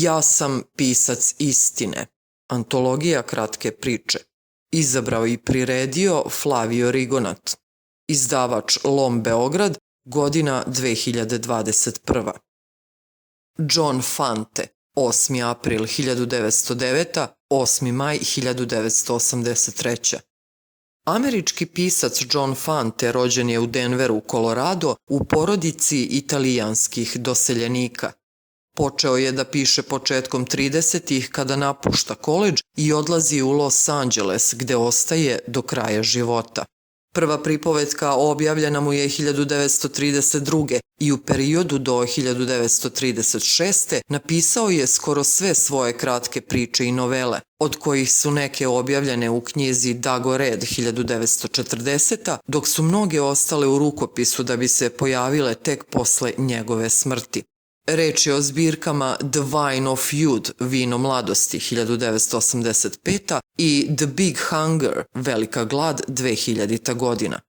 Ja sam pisac istine. Antologija kratke priče. Izabrao i priredio Flavio Rigonat. Izdavač Lom Beograd, godina 2021. John Fante, 8. april 1909. 8. maj 1983. Američki pisac John Fante rođen je u Denveru, Colorado, u porodici italijanskih doseljenika. Počeo je da piše početkom 30-ih kada napušta koledž i odlazi u Los Angeles gde ostaje do kraja života. Prva pripovetka objavljena mu je 1932. i u periodu do 1936. napisao je skoro sve svoje kratke priče i novele, od kojih su neke objavljene u knjizi Dagored 1940. dok su mnoge ostale u rukopisu da bi se pojavile tek posle njegove smrti. Reč je o zbirkama The Wine of Youth, Vino mladosti 1985. i The Big Hunger, Velika glad 2000. godina.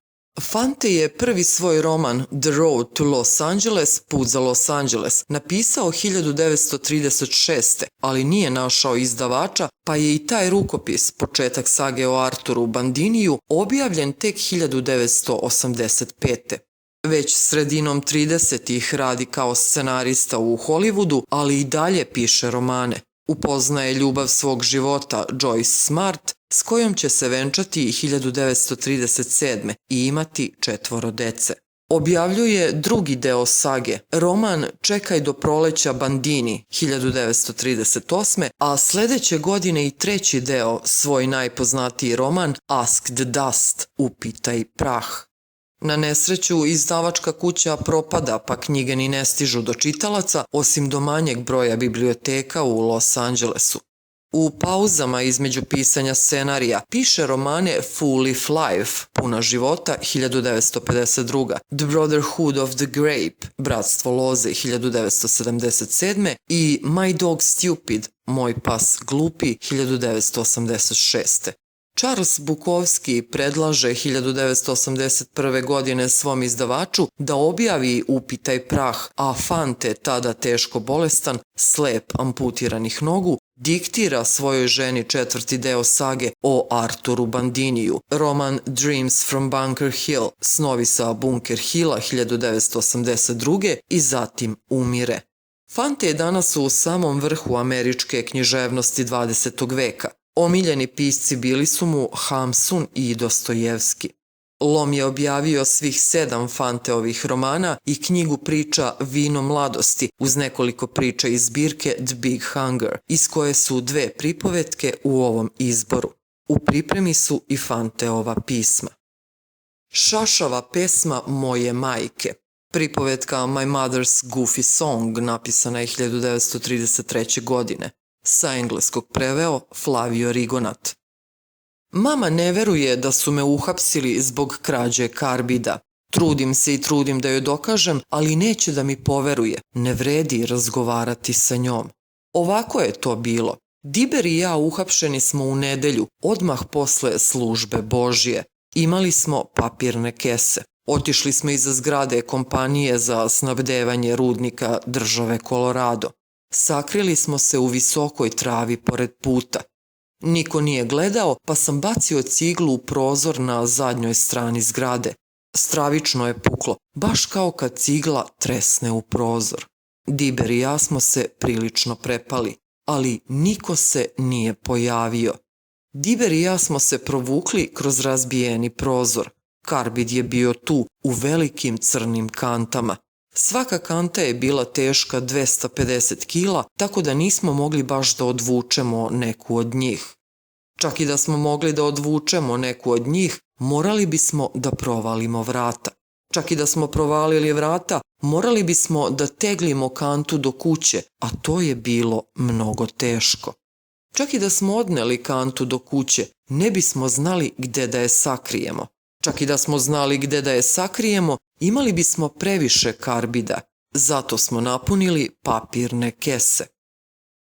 Fante je prvi svoj roman The Road to Los Angeles, Put za Los Angeles, napisao 1936. ali nije našao izdavača, pa je i taj rukopis, početak sage o Arturu Bandiniju, objavljen tek 1985. Već sredinom 30-ih radi kao scenarista u Hollywoodu, ali i dalje piše romane. Upoznaje ljubav svog života Joyce Smart, s kojom će se venčati 1937. i imati 4 dece. Objavljuje drugi deo sage, roman Čekaj do proleća Bandini 1938. a sledeće godine i treći deo, svoj najpoznatiji roman Ask the Dust, Upitaj prah. Na nesreću, izdavačka kuća propada, pa knjige ni ne stižu do čitalaca, osim do manjeg broja biblioteka u Los Angelesu. U pauzama između pisanja scenarija piše romane Full of Life, Puna života 1952. The Brotherhood of the Grape, Bratstvo loze 1977. i My Dog Stupid, Moj pas glupi 1986. Charles Bukowski predlaže 1981. godine svom izdavaču da objavi Upitaj prah, a Fante, tada teško bolestan, slep, amputiranih nogu, diktira svojoj ženi 4. deo sage o Arturu Bandiniju, roman Dreams from Bunker Hill, Snovi sa Bunker Hilla 1982. i zatim umire. Fante je danas u samom vrhu američke književnosti 20. veka. Omiljeni pisci bili su mu Hamsun i Dostojevski. Lom je objavio svih 7 Fanteovih romana i knjigu priča Vino mladosti uz nekoliko priča iz zbirke The Big Hunger, iz koje su 2 pripovetke u ovom izboru. U pripremi su i Fanteova pisma. Šašava pesma moje majke. Pripovetka My Mother's Goofy Song napisana je 1933. godine. Sa engleskog preveo Flavio Rigonat. Mama ne veruje da su me uhapsili zbog krađe karbida. Trudim se i trudim da joj dokažem, ali neće da mi poveruje. Ne vredi razgovarati sa njom. Ovako je to bilo. Diber i ja uhapšeni smo u nedelju, odmah posle službe Božje. Imali smo papirne kese. Otišli smo iza zgrade kompanije za snabdevanje rudnika države Colorado. Sakrili smo se u visokoj travi pored puta. Niko nije gledao, pa sam bacio ciglu u prozor na zadnjoj strani zgrade. Stravično je puklo, baš kao kad cigla tresne u prozor. Diber i ja smo se prilično prepali, ali niko se nije pojavio. Diber i ja smo se provukli kroz razbijeni prozor. Karbid je bio tu, u velikim crnim kantama. Svaka kanta je bila teška 250 kila, tako da nismo mogli baš da odvučemo neku od njih. Čak i da smo mogli da odvučemo neku od njih, morali bismo da provalimo vrata. Čak i da smo provalili vrata, morali bismo da teglimo kantu do kuće, a to je bilo mnogo teško. Čak i da smo odneli kantu do kuće, ne bismo znali gde da je sakrijemo. Čak i da smo znali gde da je sakrijemo, imali bismo previše karbida, zato smo napunili papirne kese.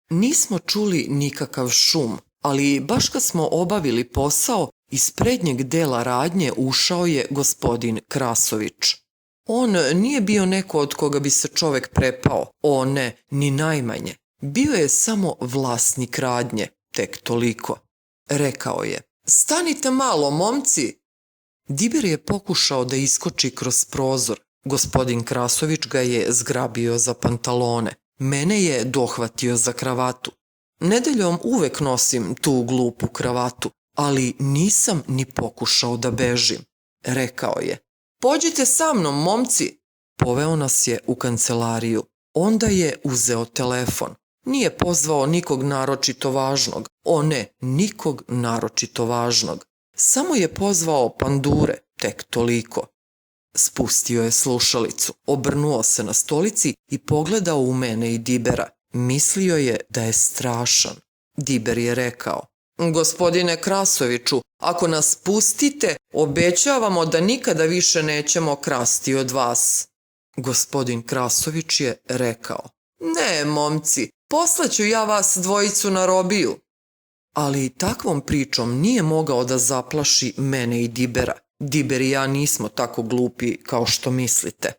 Nismo čuli nikakav šum, ali baš kad smo obavili posao, iz prednjeg dela radnje ušao je gospodin Krasović. On nije bio neko od koga bi se čovek prepao, o ne, ni najmanje. Bio je samo vlasnik radnje, tek toliko. Rekao je: "Stanite malo, momci!" Diber je pokušao da iskoči kroz prozor. Gospodin Krasović ga je zgrabio za pantalone. Mene je dohvatio za kravatu. Nedeljom uvek nosim tu glupu kravatu, ali nisam ni pokušao da bežim. Rekao je: "Pođite sa mnom, momci!" Poveo nas je u kancelariju. Onda je uzeo telefon. Nije pozvao nikog naročito važnog. O ne, nikog naročito važnog. Samo je pozvao pandure, tek toliko. Spustio je slušalicu, obrnuo se na stolici i pogledao u mene i Dibera. Mislio je da je strašan. Diber je rekao: "Gospodine Krasoviću, ako nas pustite, obećavamo da nikada više nećemo krasti od vas." Gospodin Krasović je rekao: "Ne, momci, poslaću ja vas dvojicu na robiju." Ali takvom pričom nije mogao da zaplaši mene i Dibera. Diber i ja nismo tako glupi kao što mislite.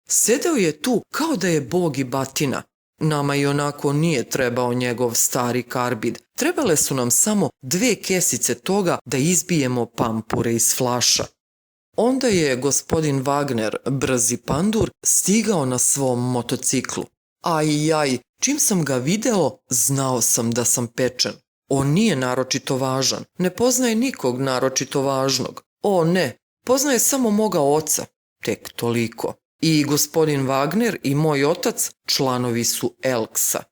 Sedeo je tu kao da je bog i batina. Nama i onako nije trebao njegov stari karbid. Trebale su nam samo 2 kesice toga da izbijemo pampure iz flaša. Onda je gospodin Wagner, brzi pandur, stigao na svom motociklu. Aj, čim sam ga video, znao sam da sam pečen. On nije naročito važan, ne poznaje nikog naročito važnog. O ne, poznaje samo moga oca, tek toliko. I gospodin Wagner i moj otac članovi su Elksa.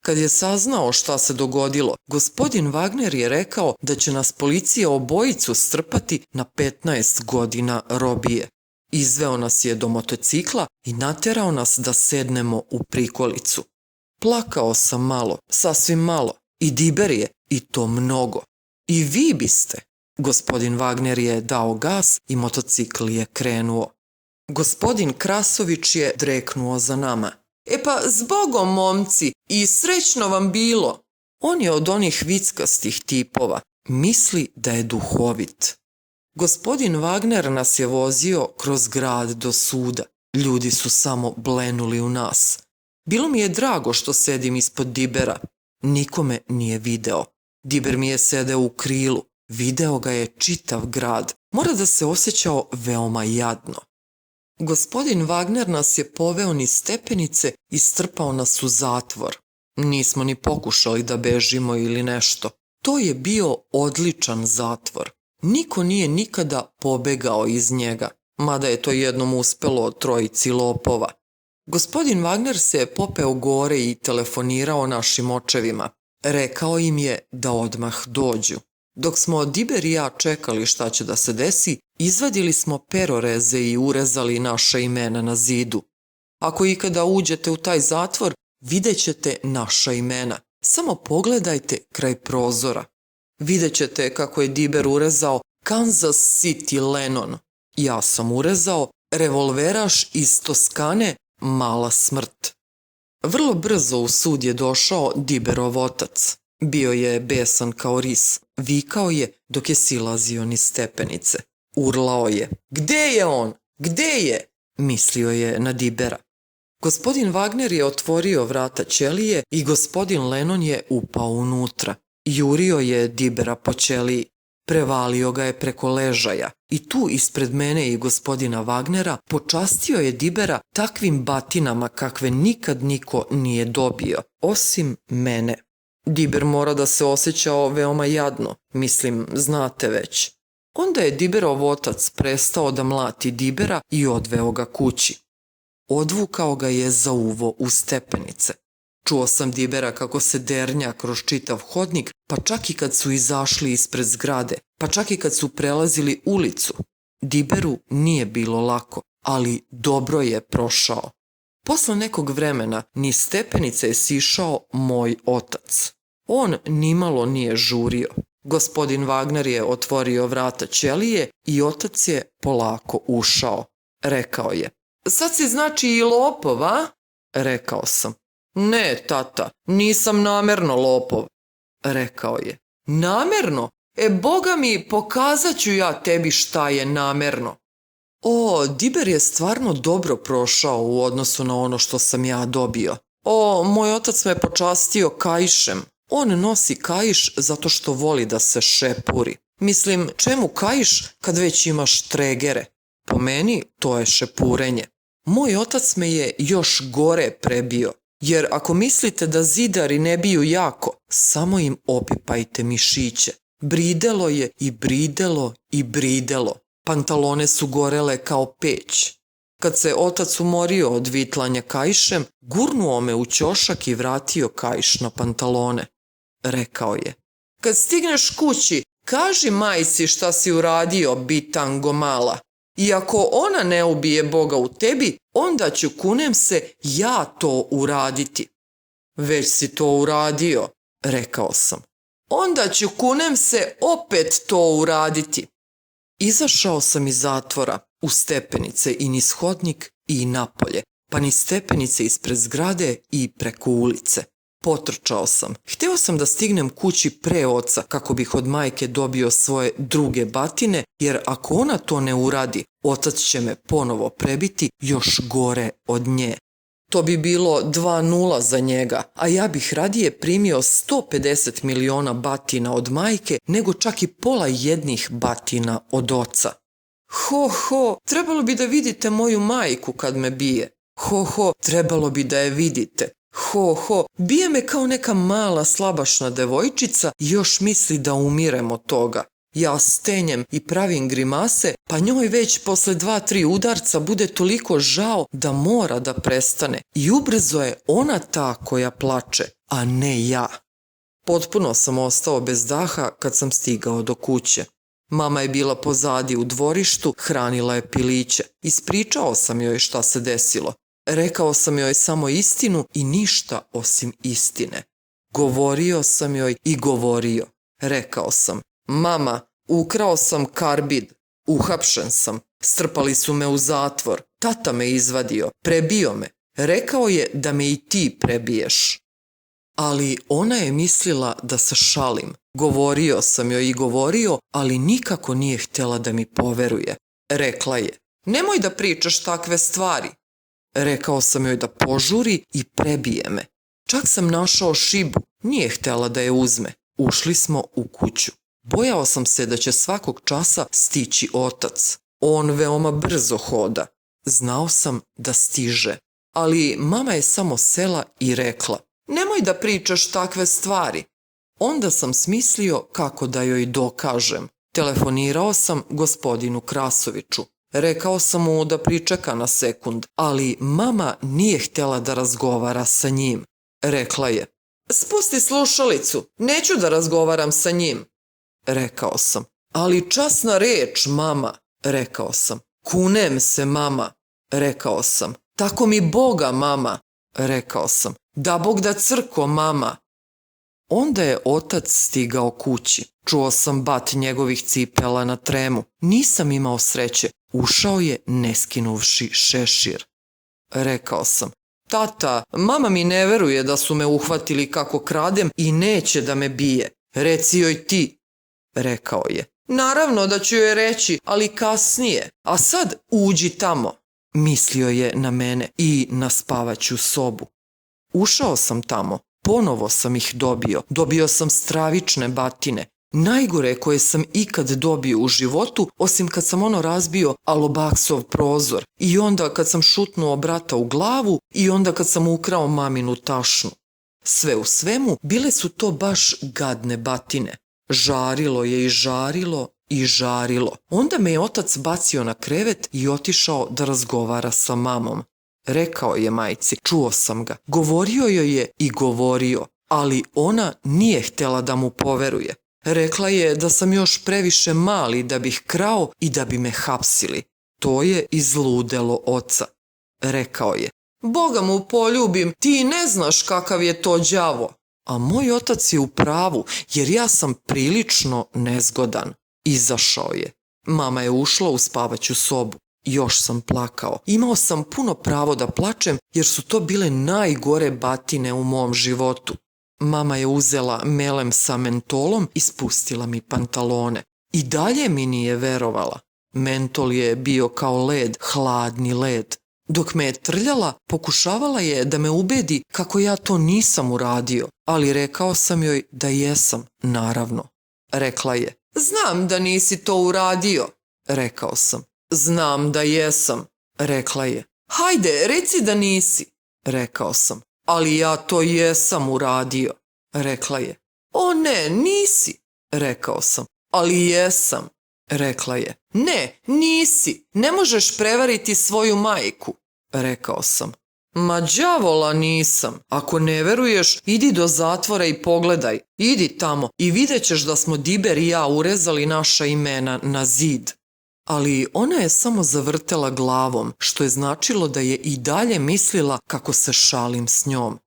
Kad je saznao šta se dogodilo, gospodin Wagner je rekao da će nas policija obojicu strpati na 15 godina robije. Izveo nas je do motocikla i naterao nas da sednemo u prikolicu. Plakao sam malo, sasvim malo. I Diber je, i to mnogo. I vi biste. Gospodin Wagner je dao gas i motocikl je krenuo. Gospodin Krasović je dreknuo za nama. "E pa, zbogom, momci, i srećno vam bilo." On je od onih vickastih tipova. Misli da je duhovit. Gospodin Wagner nas je vozio kroz grad do suda. Ljudi su samo blenuli u nas. Bilo mi je drago što sedim ispod Dibera. Nikome nije video. Diber mi je sedeo u krilu. Video ga je čitav grad. Mora da se osjećao veoma jadno. Gospodin Wagner nas je poveo niz stepenice i strpao nas u zatvor. Nismo ni pokušali da bežimo ili nešto. To je bio odličan zatvor. Niko nije nikada pobegao iz njega, mada je to jednom uspelo 3 lopova. Gospodin Wagner se popeo gore i telefonirao našim očevima. Rekao im je da odmah dođu. Dok smo Diber i ja čekali šta će da se desi, izvadili smo peroreze i urezali naša imena na zidu. Ako ikada uđete u taj zatvor, vidjet ćete naša imena. Samo pogledajte kraj prozora. Vidjet ćete kako je Diber urezao Kansas City Lennon. Ja sam urezao revolveraš iz Toskane, Mala smrt. Vrlo brzo u sud je došao Diberov otac. Bio je besan kao ris. Vikao je dok je silazio niz stepenice. Urlao je: "Gde je on? Gde je?" Mislio je na Dibera. Gospodin Wagner je otvorio vrata ćelije i gospodin Lennon je upao unutra. Jurio je Dibera po ćeliji. Prevalio ga je preko ležaja i tu ispred mene i gospodina Wagnera počastio je Dibera takvim batinama kakve nikad niko nije dobio, osim mene. Diber mora da se osjećao veoma jadno, mislim, znate već. Onda je Diberov otac prestao da mlati Dibera i odveo ga kući. Odvukao ga je za uvo u stepenice. Čuo sam Dibera kako se dernja kroz čitav hodnik, pa čak i kad su izašli ispred zgrade, pa čak i kad su prelazili ulicu. Diberu nije bilo lako, ali dobro je prošao. Posle nekog vremena niz stepenice je sišao moj otac. On nimalo nije žurio. Gospodin Wagner je otvorio vrata ćelije i otac je polako ušao. Rekao je: "Sad si znači i lopov, a?" Rekao sam: "Ne, tata, nisam namerno lopov." Rekao je: "Namerno? Boga mi, pokazat ću ja tebi šta je namerno." O, Diber je stvarno dobro prošao u odnosu na ono što sam ja dobio. O, moj otac me počastio kaišem. On nosi kaiš zato što voli da se šepuri. Mislim, čemu kaiš kad već imaš tregere? Po meni to je šepurenje. Moj otac me je još gore prebio. Jer ako mislite da zidari ne biju jako, samo im opipajte mišiće. Bridelo je i bridelo i bridelo. Pantalone su gorele kao peć. Kad se otac umorio od vitlanja kaišem, gurnuo me u ćošak i vratio kaiš na pantalone. Rekao je: kad stigneš kući, kaži majci šta si uradio, bitango mala. I ako ona ne ubije Boga u tebi, onda ću, kunem se, ja to uraditi. Već si to uradio, rekao sam. Onda ću, kunem se, opet to uraditi. Izašao sam iz zatvora, u stepenice i niz hodnik i napolje, pa niz stepenice ispred zgrade i preko ulice. Potrčao sam. Hteo sam da stignem kući pre oca kako bih od majke dobio svoje druge batine, jer ako ona to ne uradi, otac će me ponovo prebiti još gore od nje. To bi bilo 2:0 za njega, a ja bih radije primio 150 miliona batina od majke nego čak i pola jednih batina od oca. Ho, trebalo bi da vidite moju majku kad me bije. Ho, trebalo bi da je vidite. Ho, bije me kao neka mala slabašna devojčica i još misli da umirem od toga. Ja stenjem i pravim grimase, pa njoj već posle 2-3 udarca bude toliko žao da mora da prestane i ubrzo je ona ta koja plače, a ne ja. Potpuno sam ostao bez daha kad sam stigao do kuće. Mama je bila pozadi u dvorištu, hranila je piliće. Ispričao sam joj šta se desilo. Rekao sam joj samo istinu i ništa osim istine. Govorio sam joj i govorio. Rekao sam: mama, ukrao sam karbid, uhapšen sam, strpali su me u zatvor, tata me izvadio, prebio me. Rekao je da me i ti prebiješ. Ali ona je mislila da se šalim. Govorio sam joj i govorio, ali nikako nije htjela da mi poveruje. Rekla je: nemoj da pričaš takve stvari. Rekao sam joj da požuri i prebije me. Čak sam našao šibu, nije htjela da je uzme. Ušli smo u kuću. Bojao sam se da će svakog časa stići otac. On veoma brzo hoda. Znao sam da stiže. Ali mama je samo sela i rekla: nemoj da pričaš takve stvari. Onda sam smislio kako da joj dokažem. Telefonirao sam gospodinu Krasoviću. Rekao sam mu da pričeka na sekund, ali mama nije htjela da razgovara sa njim. Rekla je: spusti slušalicu, neću da razgovaram sa njim. Rekao sam: ali časna reč, mama. Rekao sam: kunem se, mama. Rekao sam: tako mi Boga, mama. Rekao sam: da Bog da crko, mama. Onda je otac stigao kući. Čuo sam bat njegovih cipela na tremu. Nisam imao sreće. Ušao je ne skinuvši šešir. Rekao sam: tata, mama mi ne veruje da su me uhvatili kako kradem i neće da me bije. Reci joj ti. Rekao je: naravno da ću joj reći, ali kasnije. A sad uđi tamo. Mislio je na mene i na spavaću sobu. Ušao sam tamo. Ponovo sam ih dobio. Dobio sam stravične batine. Najgore koje sam ikad dobio u životu, osim kad sam razbio alobaksov prozor i onda kad sam šutnuo brata u glavu i onda kad sam ukrao maminu tašnu. Sve u svemu, bile su to baš gadne batine. Žarilo je i žarilo i žarilo. Onda me je otac bacio na krevet i otišao da razgovara sa mamom. Rekao je majci: čuo sam ga. Govorio joj je i govorio, ali ona nije htjela da mu poveruje. Rekla je da sam još previše mali da bih krao i da bi me hapsili. To je izludelo oca. Rekao je: Boga mu poljubim, ti ne znaš kakav je to đavo. A moj otac je u pravu, jer ja sam prilično nezgodan. Izašao je. Mama je ušla u spavaću sobu. Još sam plakao. Imao sam puno pravo da plačem, jer su to bile najgore batine u mom životu. Mama je uzela melem sa mentolom i spustila mi pantalone. I dalje mi nije verovala. Mentol je bio kao led, hladni led. Dok me je trljala, pokušavala je da me ubedi kako ja to nisam uradio, ali rekao sam joj da jesam, naravno. Rekla je, znam da nisi to uradio. Rekao sam, znam da jesam. Rekla je, hajde, reci da nisi. Rekao sam, ali ja to jesam uradio. Rekla je, o ne, nisi. Rekao sam, ali jesam. Rekla je, ne, nisi, ne možeš prevariti svoju majku. Rekao sam, ma đavola nisam, ako ne veruješ, idi do zatvora i pogledaj, idi tamo i vidjet ćeš da smo Diber i ja urezali naša imena na zid. Ali ona je samo zavrtela glavom, što je značilo da je i dalje mislila kako se šalim s njom.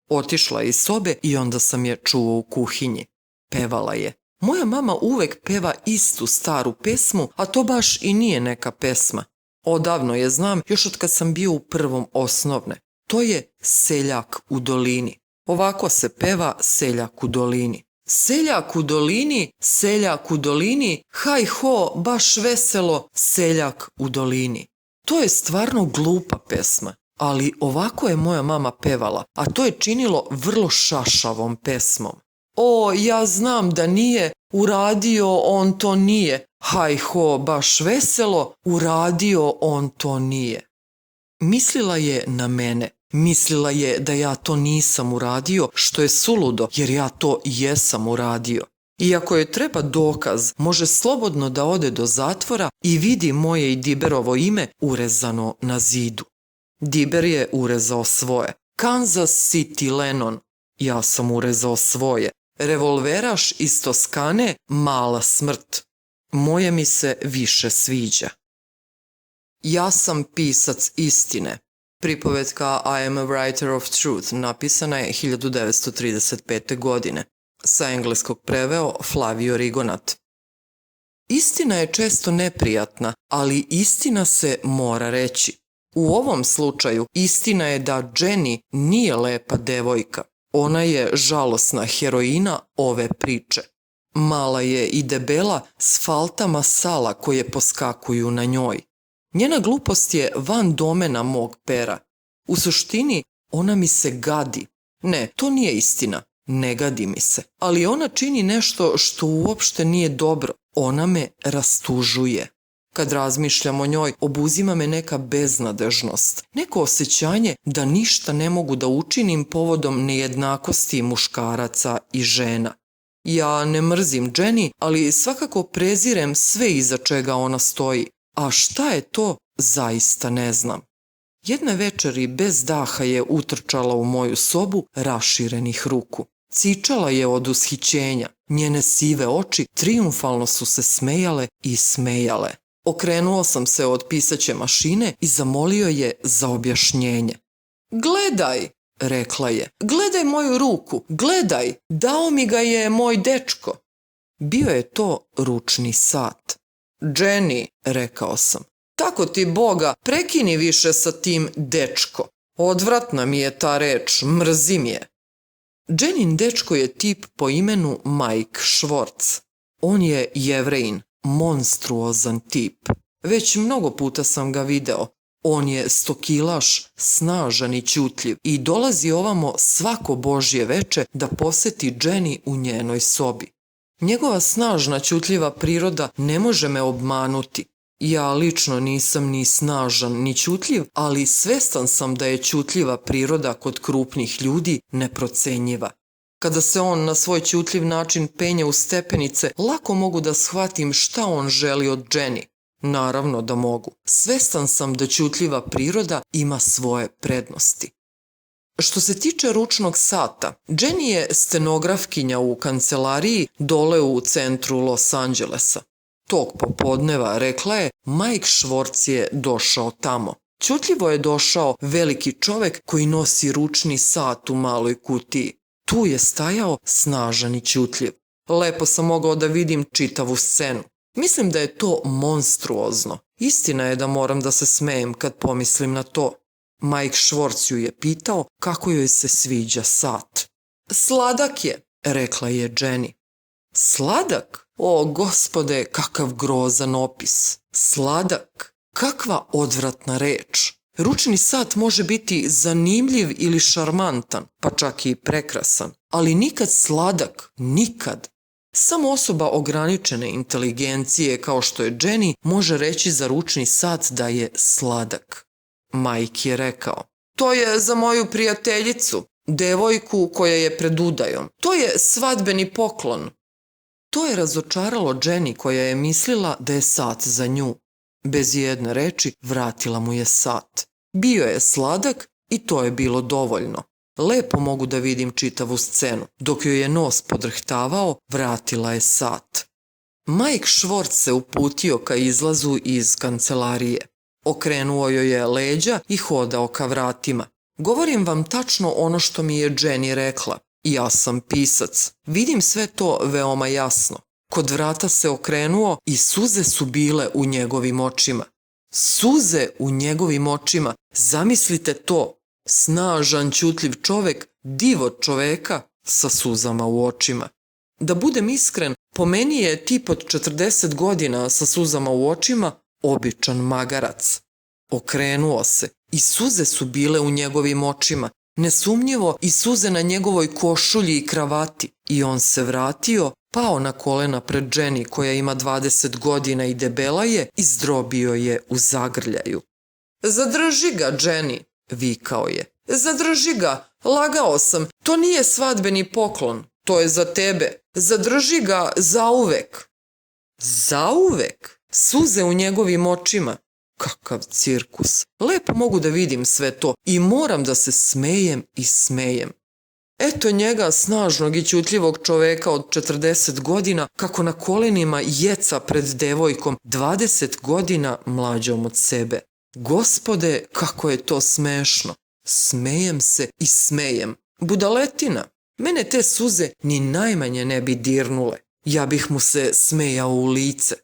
Otišla je iz sobe i onda sam je čuo u kuhinji. Pevala je. Moja mama uvek peva istu staru pesmu, a to baš i nije neka pesma. Odavno je znam, još od kad sam bio u prvom osnovne. To je Seljak u dolini. Ovako se peva Seljak u dolini. Seljak u dolini, seljak u dolini, haj ho, baš veselo, seljak u dolini. To je stvarno glupa pesma, ali ovako je moja mama pevala, a to je činilo vrlo šašavom pesmom. O, ja znam da nije, uradio on to nije, haj ho, baš veselo, uradio on to nije. Mislila je na mene. Mislila je da ja to nisam uradio, što je suludo, jer ja to jesam uradio. I ako joj treba dokaz, može slobodno da ode do zatvora i vidi moje i Diberovo ime urezano na zidu. Diber je urezao svoje. Kansas City Lennon. Ja sam urezao svoje. Revolveraš iz Toskane, mala smrt. Moje mi se više sviđa. Ja sam pisac istine. Pripovetka I am a writer of truth napisana je 1935. godine. Sa engleskog preveo Flavio Rigonat. Istina je često neprijatna, ali istina se mora reći. U ovom slučaju istina je da Jenny nije lepa devojka. Ona je žalosna heroina ove priče. Mala je i debela s faltama sala koje poskakuju na njoj. Njena glupost je van domena mog pera. U suštini, ona mi se gadi. Ne, to nije istina. Ne gadi mi se. Ali ona čini nešto što uopšte nije dobro. Ona me rastužuje. Kad razmišljam o njoj, obuzima me neka beznadežnost. Neko osjećanje da ništa ne mogu da učinim povodom nejednakosti muškaraca i žena. Ja ne mrzim Jenny, ali svakako prezirem sve iza čega ona stoji. A šta je to, zaista ne znam. Jedne večeri bez daha je utrčala u moju sobu raširenih ruku. Cičala je od ushićenja. Njene sive oči trijumfalno su se smejale i smejale. Okrenuo sam se od pisaće mašine i zamolio je za objašnjenje. Gledaj, rekla je, gledaj moju ruku, gledaj, dao mi ga je moj dečko. Bio je to ručni sat. Jenny, rekao sam, tako ti Boga, prekini više sa tim dečko. Odvratna mi je ta reč, mrzim je. Jennin dečko je tip po imenu Mike Schwartz. On je Jevrejin, monstruozan tip. Već mnogo puta sam ga video. On je stokilaš, snažan i ćutljiv i dolazi ovamo svako božje veče da poseti Jenny u njenoj sobi. Njegova snažna, ćutljiva priroda ne može me obmanuti. Ja lično nisam ni snažan ni ćutljiv, ali svestan sam da je ćutljiva priroda kod krupnih ljudi neprocenjiva. Kada se on na svoj ćutljiv način penje u stepenice, lako mogu da shvatim šta on želi od Jenny. Naravno da mogu. Svestan sam da ćutljiva priroda ima svoje prednosti. Što se tiče ručnog sata, Jenny je stenografkinja u kancelariji dole u centru Los Angelesa. Tog popodneva, rekla je, Mike Schwartz je došao tamo. Ćutljivo je došao veliki čovek koji nosi ručni sat u maloj kutiji. Tu je stajao snažan i ćutljiv. Lepo sam mogao da vidim čitavu scenu. Mislim da je to monstruozno. Istina je da moram da se smejem kad pomislim na to. Mike Schwartz ju je pitao kako joj se sviđa sat. Sladak je, rekla je Jenny. Sladak? O, gospode, kakav grozan opis. Sladak. Kakva odvratna reč. Ručni sat može biti zanimljiv ili šarmantan, pa čak i prekrasan, ali nikad sladak, nikad. Samo osoba ograničene inteligencije kao što je Jenny može reći za ručni sat da je sladak. Mike je rekao, to je za moju prijateljicu, devojku koja je pred udajom. To je svadbeni poklon. To je razočaralo Jenny koja je mislila da je sat za nju. Bez jedne reči vratila mu je sat. Bio je sladak i to je bilo dovoljno. Lepo mogu da vidim čitavu scenu. Dok joj je nos podrhtavao, vratila je sat. Mike Schwartz se uputio ka izlazu iz kancelarije. Okrenuo joj je leđa i hodao ka vratima. Govorim vam tačno ono što mi je Jenny rekla. Ja sam pisac. Vidim sve to veoma jasno. Kod vrata se okrenuo i suze su bile u njegovim očima. Suze u njegovim očima. Zamislite to. Snažan, ćutljiv čovek, divo čoveka sa suzama u očima. Da budem iskren, po meni je tip od 40 godina sa suzama u očima običan magarac. Okrenuo se i suze su bile u njegovim očima, nesumnjivo i suze na njegovoj košulji i kravati. I on se vratio, pao na kolena pred Jenny koja ima 20 godina i debela je i zdrobio je u zagrljaju. Zadrži ga, Jenny, vikao je. Zadrži ga, lagao sam, to nije svadbeni poklon, to je za tebe. Zadrži ga zauvek. Zauvek? Suze u njegovim očima. Kakav cirkus. Lepo mogu da vidim sve to i moram da se smejem i smejem. Eto njega, snažnog i ćutljivog čoveka od 40 godina, kako na kolenima jeca pred devojkom 20 godina mlađom od sebe. Gospode, kako je to smešno. Smejem se i smejem. Budaletina. Mene te suze ni najmanje ne bi dirnule. Ja bih mu se smejao u lice.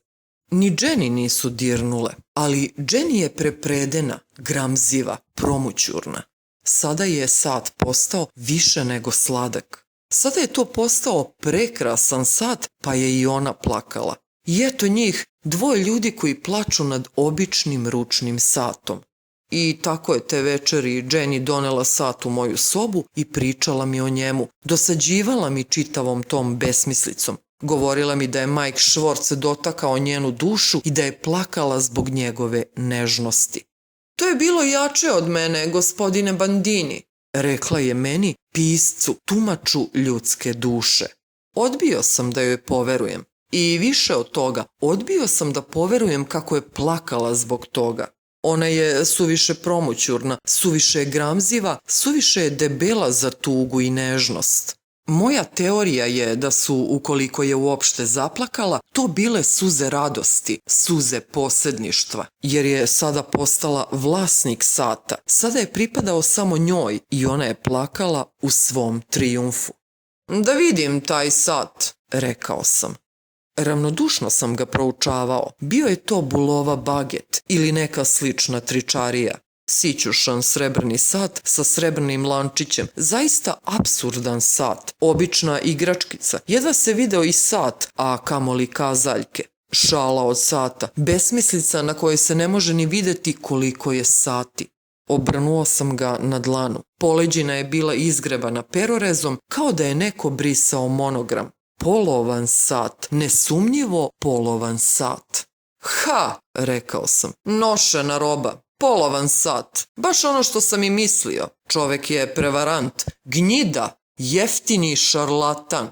Ni Jenny nisu dirnule, ali Jenny je prepredena, gramziva, promućurna. Sada je sat postao više nego sladak. Sada je to postao prekrasan sat, pa je i ona plakala. I eto njih, dvoje ljudi koji plaču nad običnim ručnim satom. I tako je te večeri Jenny donela sat u moju sobu i pričala mi o njemu, dosađivala mi čitavom tom besmislicom. Govorila mi da je Mike Schwartz dotakao njenu dušu i da je plakala zbog njegove nežnosti. To je bilo jače od mene, gospodine Bandini, rekla je meni, piscu, tumaču ljudske duše. Odbio sam da joj poverujem. I više od toga, odbio sam da poverujem kako je plakala zbog toga. Ona je suviše promućurna, suviše gramziva, suviše je debela za tugu i nežnost. Moja teorija je da su, ukoliko je uopšte zaplakala, to bile suze radosti, suze posjedništva, jer je sada postala vlasnik sata. Sada je pripadao samo njoj i ona je plakala u svom trijumfu. Da vidim taj sat, rekao sam. Ravnodušno sam ga proučavao. Bio je to bulova baget ili neka slična tričarija. Sićušan srebrni sat sa srebrnim lančićem, zaista apsurdan sat, obična igračkica, jedva se video i sat, a kamoli kazaljke. Šala od sata, besmislica na kojoj se ne može ni videti koliko je sati. Obrnuo sam ga na dlanu. Poleđina je bila izgrebana perorezom kao da je neko brisao monogram. Polovan sat, nesumnjivo polovan sat. Ha, rekao sam, nošena roba. Polovan sat, baš ono što sam i mislio. Čovek je prevarant, gnjida, jeftini šarlatan.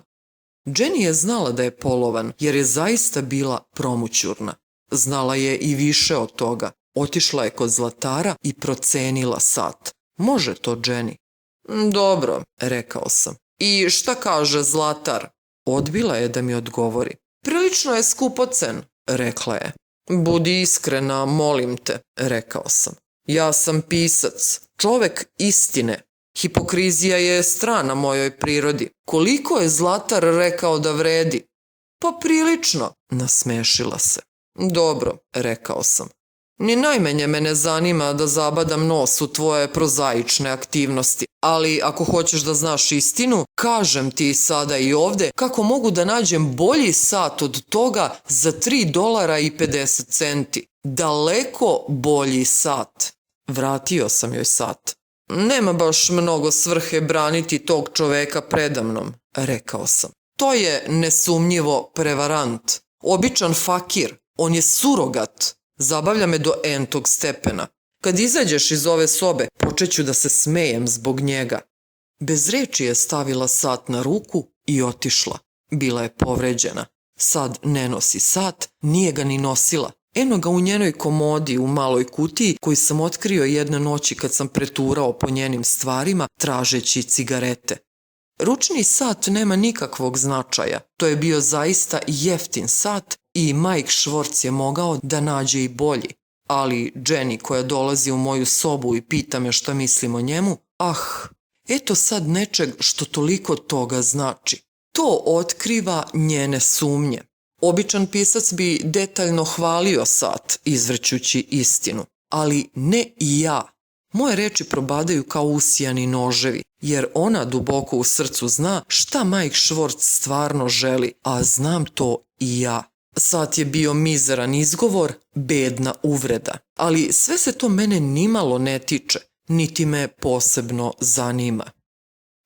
Jenny je znala da je polovan, jer je zaista bila promućurna. Znala je i više od toga. Otišla je kod zlatara i procenila sat. Može to, Jenny? Dobro, rekao sam. I šta kaže zlatar? Odbila je da mi odgovori. Prilično je skupocen, rekla je. Budi iskrena, molim te, rekao sam. Ja sam pisac, čovek istine. Hipokrizija je strana mojoj prirodi. Koliko je zlatar rekao da vredi? Pa prilično, nasmešila se. Dobro, rekao sam. Ni najmanje me ne zanima da zabadam nos u tvoje prozaične aktivnosti, ali ako hoćeš da znaš istinu, kažem ti sada i ovde kako mogu da nađem bolji sat od toga za $3.50. Daleko bolji sat. Vratio sam joj sat. Nema baš mnogo svrhe braniti tog čoveka predamnom, rekao sam. To je nesumnjivo prevarant, običan fakir, on je surogat, zabavlja me do entog stepena. Kad izađeš iz ove sobe, počeću da se smejem zbog njega. Bez reči je stavila sat na ruku i otišla. Bila je povređena. Sad ne nosi sat, nije ga ni nosila. Eno ga u njenoj komodi u maloj kutiji koju sam otkrio jedne noći kad sam preturao po njenim stvarima tražeći cigarete. Ručni sat nema nikakvog značaja. To je bio zaista jeftin sat i Mike Schwartz je mogao da nađe i bolji. Ali Jenny koja dolazi u moju sobu i pita me šta mislim o njemu, eto sad nečeg što toliko toga znači. To otkriva njene sumnje. Običan pisac bi detaljno hvalio sat, izvrćući istinu. Ali ne i ja. Moje reči probadaju kao usijani noževi, jer ona duboko u srcu zna šta Mike Schwartz stvarno želi, a znam to i ja. Sat je bio mizeran izgovor, bedna uvreda. Ali sve se to mene nimalo ne tiče, niti me posebno zanima.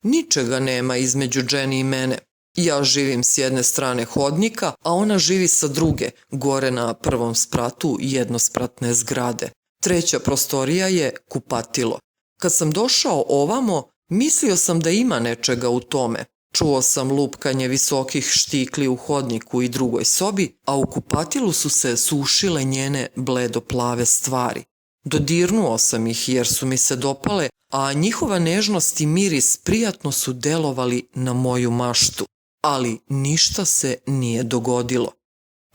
Ničega nema između Jenny i mene. Ja živim s jedne strane hodnika, a ona živi sa druge, gore na prvom spratu jednospratne zgrade. Treća prostorija je kupatilo. Kad sam došao ovamo, mislio sam da ima nečega u tome. Čuo sam lupkanje visokih štikli u hodniku i drugoj sobi, a u kupatilu su se sušile njene bledo-plave stvari. Dodirnuo sam ih jer su mi se dopale, a njihova nežnost i miris prijatno su delovali na moju maštu. Ali ništa se nije dogodilo.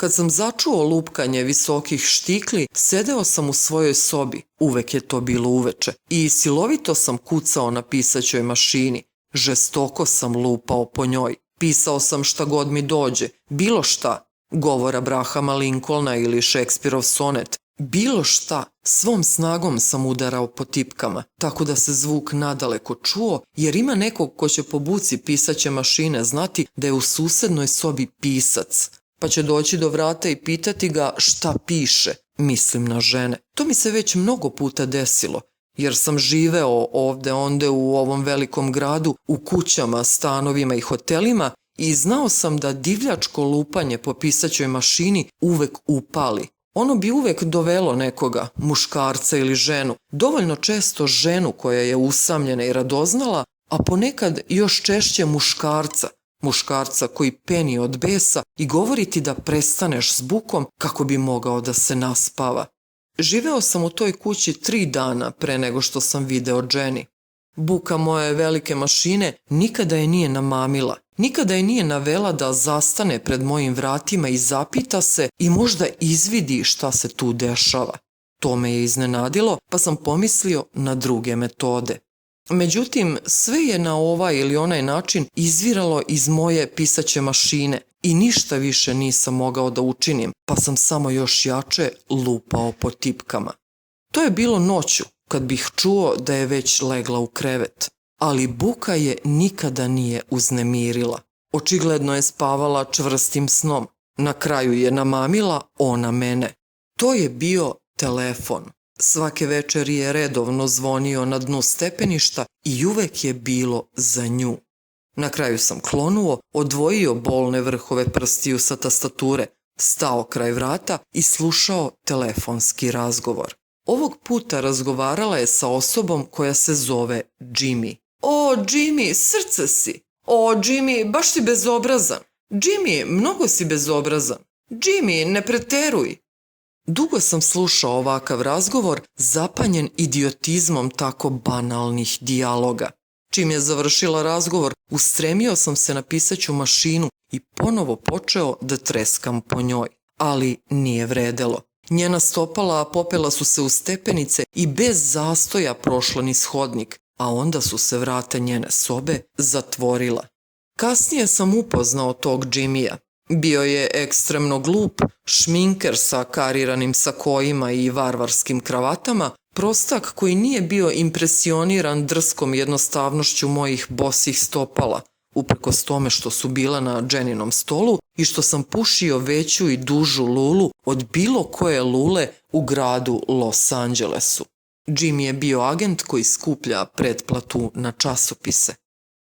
Kad sam začuo lupkanje visokih štikli, sedeo sam u svojoj sobi, uvek je to bilo uveče, i silovito sam kucao na pisaćoj mašini. Žestoko sam lupao po njoj. Pisao sam šta god mi dođe, bilo šta, govor Abrahama Lincolna ili Šekspirov sonet, bilo šta, svom snagom sam udarao po tipkama, tako da se zvuk nadaleko čuo, jer ima nekog ko će po buci pisaće mašine znati da je u susednoj sobi pisac, pa će doći do vrata i pitati ga šta piše, mislim na žene. To mi se već mnogo puta desilo, jer sam živeo ovde onde u ovom velikom gradu, u kućama, stanovima i hotelima i znao sam da divljačko lupanje po pisaćoj mašini uvek upali. Ono bi uvek dovelo nekoga, muškarca ili ženu, dovoljno često ženu koja je usamljena i radoznala, a ponekad još češće muškarca koji peni od besa i govori ti da prestaneš s bukom kako bi mogao da se naspava. Živeo sam u toj kući 3 dana pre nego što sam video Jenny. Buka moje velike mašine nikada je nije namamila, nikada je nije navela da zastane pred mojim vratima i zapita se i možda izvidi šta se tu dešava. To me je iznenadilo, pa sam pomislio na druge metode. Međutim, sve je na ovaj ili onaj način izviralo iz moje pisaće mašine i ništa više nisam mogao da učinim, pa sam samo još jače lupao po tipkama. To je bilo noću, kad bih čuo da je već legla u krevet, ali buka je nikada nije uznemirila. Očigledno je spavala čvrstim snom. Na kraju je namamila ona mene. To je bio telefon. Svake večeri je redovno zvonio na dnu stepeništa i uvek je bilo za nju. Na kraju sam klonuo, odvojio bolne vrhove prstiju sa tastature, stao kraj vrata i slušao telefonski razgovor. Ovog puta razgovarala je sa osobom koja se zove Jimmy. O, Jimmy, srce si! O, Jimmy, baš si bezobrazan! Jimmy, mnogo si bezobrazan! Jimmy, ne preteruj! Dugo sam slušao ovakav razgovor, zapanjen idiotizmom tako banalnih dijaloga. Čim je završila razgovor, ustremio sam se na pisaću mašinu i ponovo počeo da treskam po njoj. Ali nije vredelo. Njena stopala popela su se u stepenice i bez zastoja prošla niz hodnik, a onda su se vrata njene sobe zatvorila. Kasnije sam upoznao tog Jimmya. Bio je ekstremno glup, šminker sa kariranim sakojima i varvarskim kravatama, prostak koji nije bio impresioniran drskom jednostavnošću mojih bosih stopala, uprkos tome što su bila na Jenninom stolu i što sam pušio veću i dužu lulu od bilo koje lule u gradu Los Angelesu. Jimmy je bio agent koji skuplja pretplatu na časopise.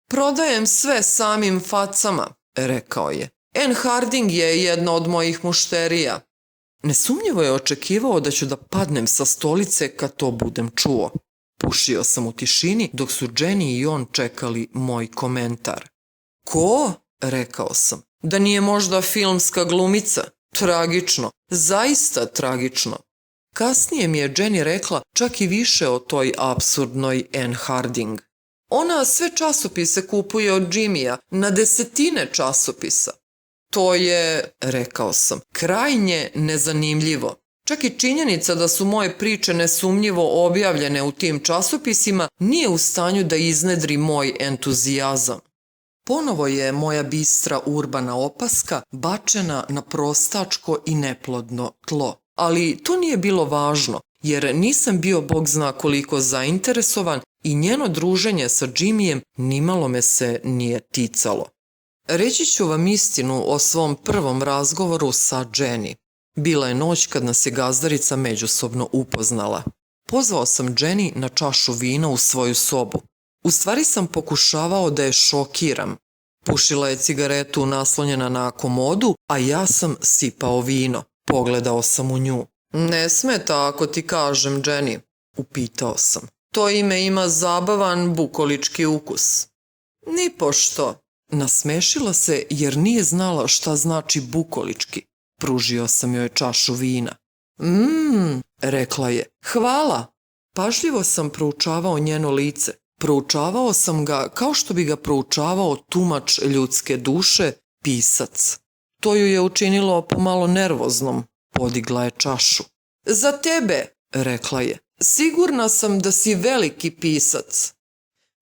Prodajem sve samim facama, rekao je. Anne Harding je jedna od mojih mušterija. Nesumnjivo je očekivao da ću da padnem sa stolice kad to budem čuo. Pušio sam u tišini dok su Jenny i on čekali moj komentar. Ko? Rekao sam. Da nije možda filmska glumica? Tragično, zaista tragično. Kasnije mi je Jenny rekla čak i više o toj apsurdnoj Anne Harding. Ona sve časopise kupuje od Jimmya, na desetine časopisa. To je, rekao sam, krajnje nezanimljivo. Čak i činjenica da su moje priče nesumnjivo objavljene u tim časopisima nije u stanju da iznedri moj entuzijazam. Ponovo je moja bistra urbana opaska bačena na prostačko i neplodno tlo. Ali to nije bilo važno, jer nisam bio bog zna koliko zainteresovan i njeno druženje sa Jimmyjem nimalo me se nije ticalo. Reći ću vam istinu o svom prvom razgovoru sa Jenny. Bila je noć kad nas je gazdarica međusobno upoznala. Pozvao sam Jenny na čašu vina u svoju sobu. U stvari sam pokušavao da je šokiram. Pušila je cigaretu naslonjena na komodu, a ja sam sipao vino. Pogledao sam u nju. Ne smeta ako ti kažem, Jenny, upitao sam. To ime ima zabavan bukolički ukus. Nipošto. Nasmešila se jer nije znala šta znači bukolički. Pružio sam joj čašu vina. Rekla je. Hvala. Pažljivo sam proučavao njeno lice. Proučavao sam ga kao što bi ga proučavao tumač ljudske duše, pisac. To ju je učinilo pomalo nervoznom. Podigla je čašu. Za tebe, rekla je. Sigurna sam da si veliki pisac.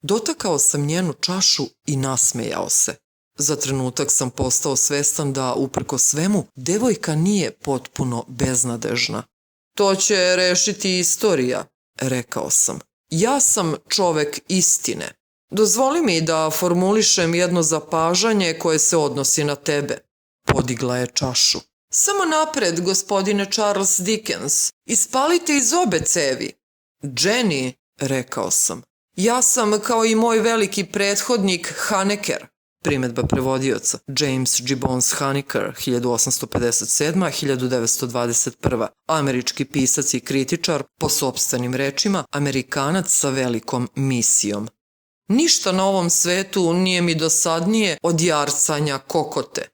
Dotakao sam njenu čašu i nasmejao se. Za trenutak sam postao svestan da, uprko svemu, devojka nije potpuno beznadežna. To će rešiti istorija, rekao sam. Ja sam čovek istine. Dozvoli mi da formulišem jedno zapažanje koje se odnosi na tebe. Podigla je čašu. Samo napred, gospodine Charles Dickens. Ispalite iz obe cevi. Jenny, rekao sam. Ja sam kao i moj veliki prethodnik Haneker. Primetba prevodioca. James Gibbons Haneker, 1857-1921. Američki pisac i kritičar, po sopstvenim rečima, Amerikanac sa velikom misijom. Ništa na ovom svetu nije mi dosadnije od jarcanja kokote.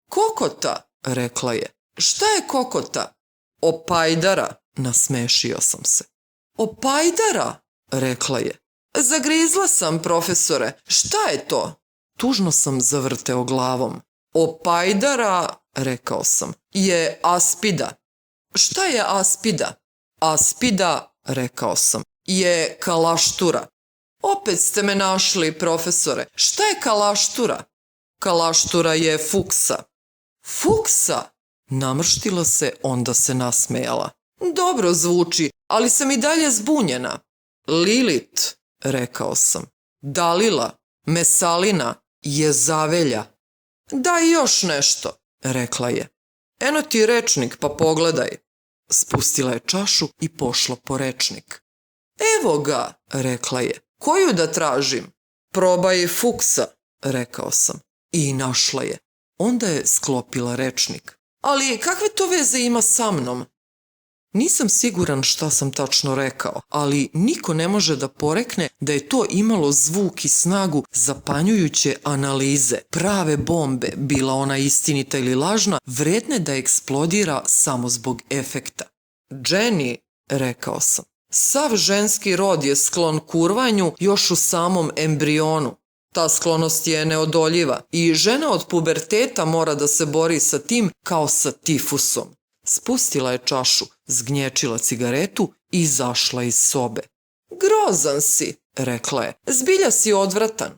Kokota, rekla je. Šta je kokota? Opajdara, nasmešio sam se. Opajdara, rekla je. Zagrizla sam, profesore. Šta je to? Tužno sam zavrteo glavom. Opajdara, rekao sam, je aspida. Šta je aspida? Aspida, rekao sam, je kalaštura. Opet ste me našli, profesore. Šta je kalaštura? Kalaštura je fuksa. Fuksa? Namrštila se, onda se nasmejala. Dobro zvuči, ali sam i dalje zbunjena. Lilit, rekao sam. Dalila, Mesalina, Jezavelja. Daj još nešto, rekla je. Eno ti rečnik, pa pogledaj. Spustila je čašu i pošla po rečnik. Evo ga, rekla je. Koju da tražim? Probaj fuksa, rekao sam. I našla je. Onda je sklopila rečnik. Ali kakve to veze ima sa mnom? Nisam siguran šta sam tačno rekao, ali niko ne može da porekne da je to imalo zvuk i snagu zapanjujuće analize, prave bombe, bila ona istinita ili lažna, vredne da eksplodira samo zbog efekta. Jenny, rekao sam, sav ženski rod je sklon kurvanju još u samom embrionu. Ta sklonost je neodoljiva i žena od puberteta mora da se bori sa tim kao sa tifusom. Spustila je čašu, zgnječila cigaretu i izašla iz sobe. Grozan si, rekla je, zbilja si odvratan.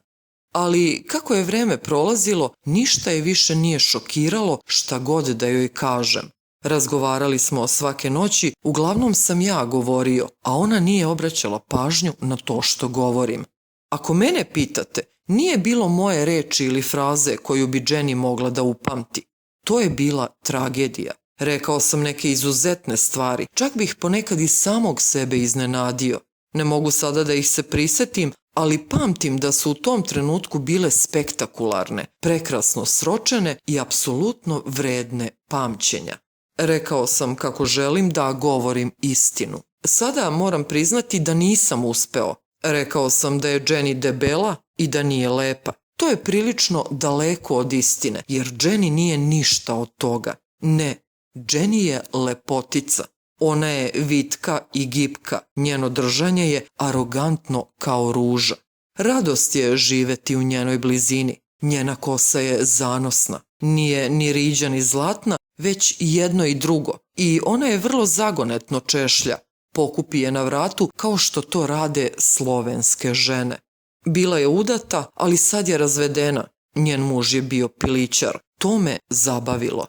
Ali kako je vreme prolazilo, ništa je više nije šokiralo šta god da joj kažem. Razgovarali smo svake noći, uglavnom sam ja govorio, a ona nije obraćala pažnju na to što govorim. Ako mene pitate, nije bilo moje reči ili fraze koju bi Jenny mogla da upamti. To je bila tragedija. Rekao sam neke izuzetne stvari, čak bih ponekad i samog sebe iznenadio. Ne mogu sada da ih se prisetim, ali pamtim da su u tom trenutku bile spektakularne, prekrasno sročene i apsolutno vredne pamćenja. Rekao sam kako želim da govorim istinu. Sada moram priznati da nisam uspeo. Rekao sam da je Jenny debela i da nije lepa. To je prilično daleko od istine, jer Jenny nije ništa od toga. Ne, Jenny je lepotica. Ona je vitka i gipka, njeno držanje je arogantno kao ruža. Radost je živeti u njenoj blizini. Njena kosa je zanosna. Nije ni riđa ni zlatna, već jedno i drugo. I ona je vrlo zagonetno češlja. Pokupi je na vratu kao što to rade slovenske žene. Bila je udata, ali sad je razvedena. Njen muž je bio pilićar. To me zabavilo.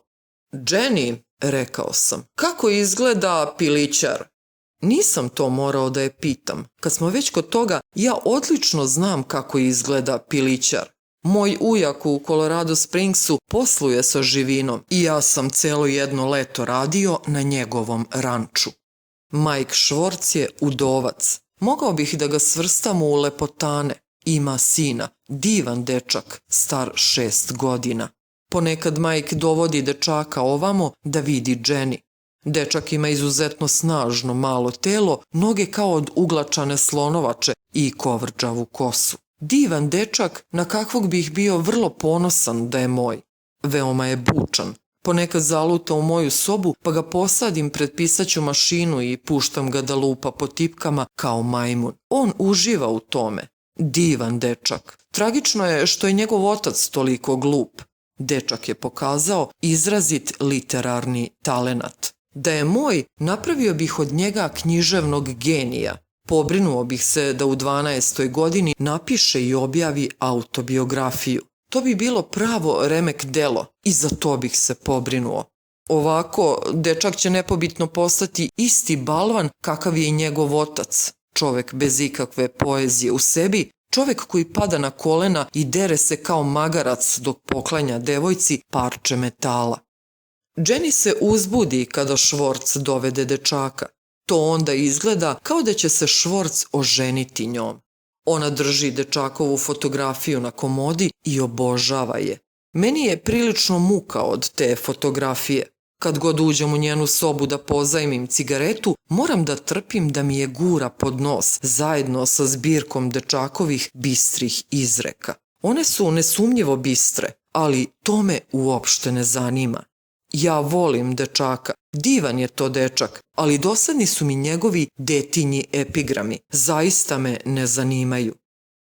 Jenny, rekao sam, kako izgleda pilićar? Nisam to morao da je pitam. Kad smo već kod toga, ja odlično znam kako izgleda pilićar. Moj ujak u Colorado Springsu posluje sa živinom i ja sam celo jedno leto radio na njegovom ranču. Mike Schwartz je udovac. Mogao bih da ga svrstamo u lepotane. Ima sina, divan dečak, star 6 godina. Ponekad Mike dovodi dečaka ovamo da vidi Jenny. Dečak ima izuzetno snažno malo telo, noge kao od uglačane slonovače i kovrđavu kosu. Divan dečak na kakvog bih bio vrlo ponosan da je moj. Veoma je bučan. Ponekad zaluta u moju sobu pa ga posadim pred pisaću mašinu i puštam ga da lupa po tipkama kao majmun. On uživa u tome. Divan dečak. Tragično je što je njegov otac toliko glup. Dečak je pokazao izrazit literarni talenat. Da je moj, napravio bih od njega književnog genija. Pobrinuo bih se da u 12. godini napiše i objavi autobiografiju. To bi bilo pravo remek delo i za to bih se pobrinuo. Ovako, dečak će nepobitno postati isti balvan kakav je i njegov otac. Čovek bez ikakve poezije u sebi, čovek koji pada na kolena i dere se kao magarac dok poklanja devojci parče metala. Jenny se uzbudi kada Schwartz dovede dečaka. To onda izgleda kao da će se Schwartz oženiti njom. Ona drži dečakovu fotografiju na komodi i obožava je. Meni je prilično muka od te fotografije. Kad god uđem u njenu sobu da pozajmim cigaretu, moram da trpim da mi je gura pod nos zajedno sa zbirkom dečakovih bistrih izreka. One su nesumnjivo bistre, ali to me uopšte ne zanima. Ja volim dečaka, divan je to dečak, ali dosadni su mi njegovi detinji epigrami, zaista me ne zanimaju.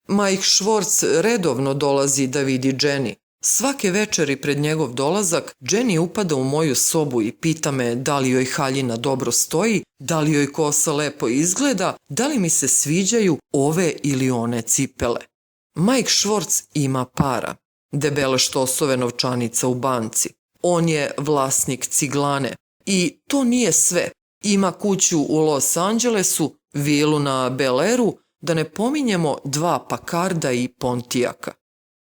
Mike Schwartz redovno dolazi da vidi Jenny. Svake večeri pred njegov dolazak, Jenny upada u moju sobu i pita me da li joj haljina dobro stoji, da li joj kosa lepo izgleda, da li mi se sviđaju ove ili one cipele. Mike Schwartz ima para, debele štosove novčanica u banci. On je vlasnik ciglane. I to nije sve. Ima kuću u Los Angelesu, vilu na Bel Airu, da ne pominjemo 2 Pakarda i Pontijaka.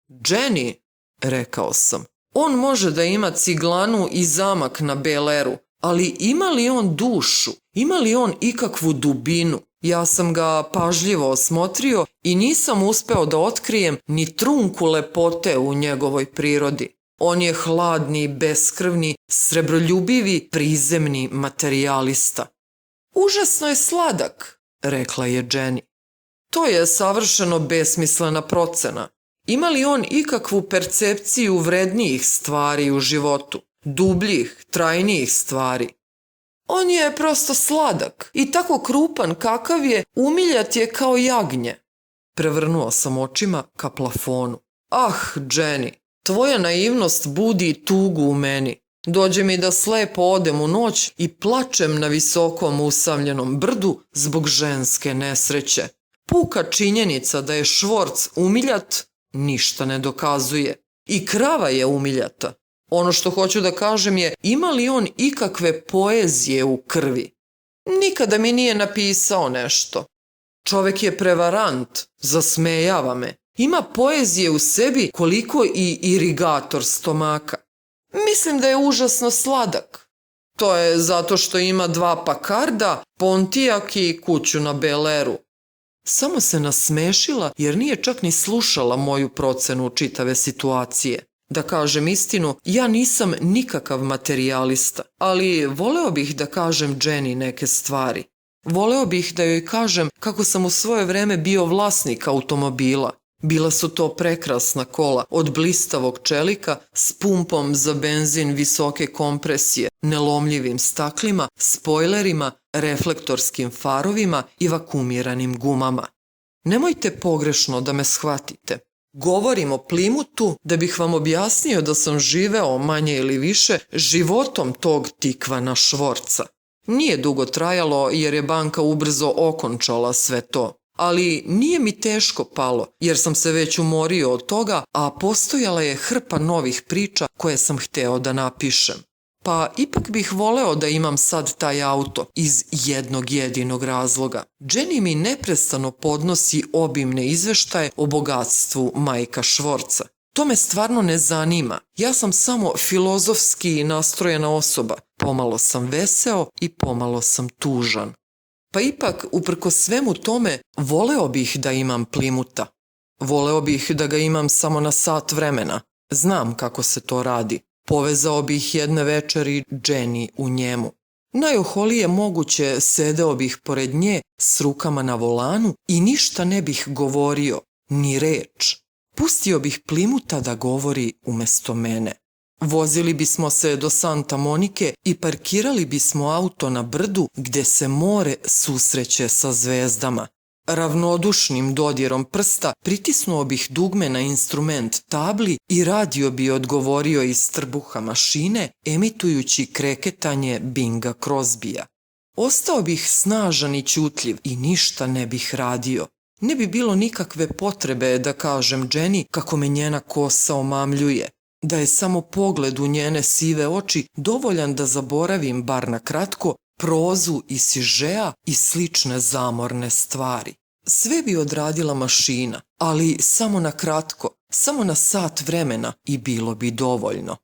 Jenny, rekao sam, on može da ima ciglanu i zamak na Bel Airu, ali ima li on dušu? Ima li on ikakvu dubinu? Ja sam ga pažljivo osmotrio i nisam uspeo da otkrijem ni trunku lepote u njegovoj prirodi. On je hladni, beskrvni, srebroljubivi, prizemni materijalista. Užasno je sladak, rekla je Jenny. To je savršeno besmislena procena. Ima li on ikakvu percepciju vrednijih stvari u životu, dubljih, trajnijih stvari? On je prosto sladak i tako krupan kakav je, umiljat je kao jagnje. Prevrnuo sam očima ka plafonu. Ah, Jenny, tvoja naivnost budi tugu u meni. Dođe mi da slepo odem u noć i plačem na visokom usamljenom brdu zbog ženske nesreće. Puka činjenica da je Schwartz umiljat ništa ne dokazuje. I krava je umiljata. Ono što hoću da kažem je, ima li on ikakve poezije u krvi? Nikada mi nije napisao nešto. Čovek je prevarant, zasmejava me. Ima poezije u sebi koliko i irigator stomaka. Mislim da je užasno sladak. To je zato što ima 2 Pakarda, Pontiac i kuću na Beleru. Samo se nasmešila jer nije čak ni slušala moju procenu čitave situacije. Da kažem istinu, ja nisam nikakav materijalista, ali voleo bih da kažem Jenny neke stvari. Voleo bih da joj kažem kako sam u svoje vreme bio vlasnik automobila. Bila su to prekrasna kola od blistavog čelika s pumpom za benzin visoke kompresije, nelomljivim staklima, spojlerima, reflektorskim farovima i vakumiranim gumama. Nemojte pogrešno da me shvatite. Govorim o Plymouthu da bih vam objasnio da sam živeo manje ili više životom tog Tikvana Švorca. Nije dugo trajalo jer je banka ubrzo okončala sve to. Ali nije mi teško palo jer sam se već umorio od toga, a postojala je hrpa novih priča koje sam hteo da napišem. Pa ipak bih voleo da imam sad taj auto iz jednog jedinog razloga. Jenny mi neprestano podnosi obimne izveštaje o bogatstvu majka Švorca. To me stvarno ne zanima. Ja sam samo filozofski nastrojena osoba. Pomalo sam veseo i pomalo sam tužan. Pa ipak, uprkos svemu tome, voleo bih da imam Plymoutha. Voleo bih da ga imam samo na sat vremena. Znam kako se to radi. Povezao bih jedne večeri Jenny u njemu. Najoholije moguće sedeo bih pored nje s rukama na volanu i ništa ne bih govorio, ni reč. Pustio bih Plymoutha da govori umesto mene. Vozili bismo se do Santa Monike i parkirali bismo auto na brdu gde se more susreće sa zvezdama. Ravnodušnim dodirom prsta pritisnuo bih dugme na instrument tabli i radio bi odgovorio iz trbuha mašine, emitujući kreketanje Binga Crosbya. Ostao bih snažan i ćutljiv i ništa ne bih radio. Ne bi bilo nikakve potrebe da kažem Jenny kako me njena kosa omamljuje, da je samo pogled u njene sive oči dovoljan da zaboravim bar na kratko prozu i sižea i slične zamorne stvari. Sve bi odradila mašina, ali samo na kratko, samo na sat vremena i bilo bi dovoljno.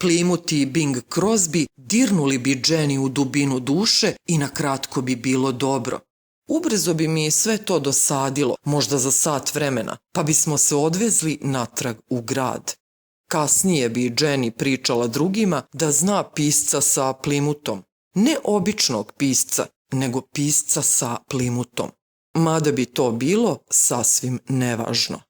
Plymouth i Bing Crosby dirnuli bi Jenny u dubinu duše i na kratko bi bilo dobro. Ubrzo bi mi sve to dosadilo, možda za sat vremena, pa bismo se odvezli natrag u grad. Kasnije bi Jenny pričala drugima da zna pisca sa Plymouthom. Ne običnog pisca, nego pisca sa Plymouthom. Mada bi to bilo sasvim nevažno.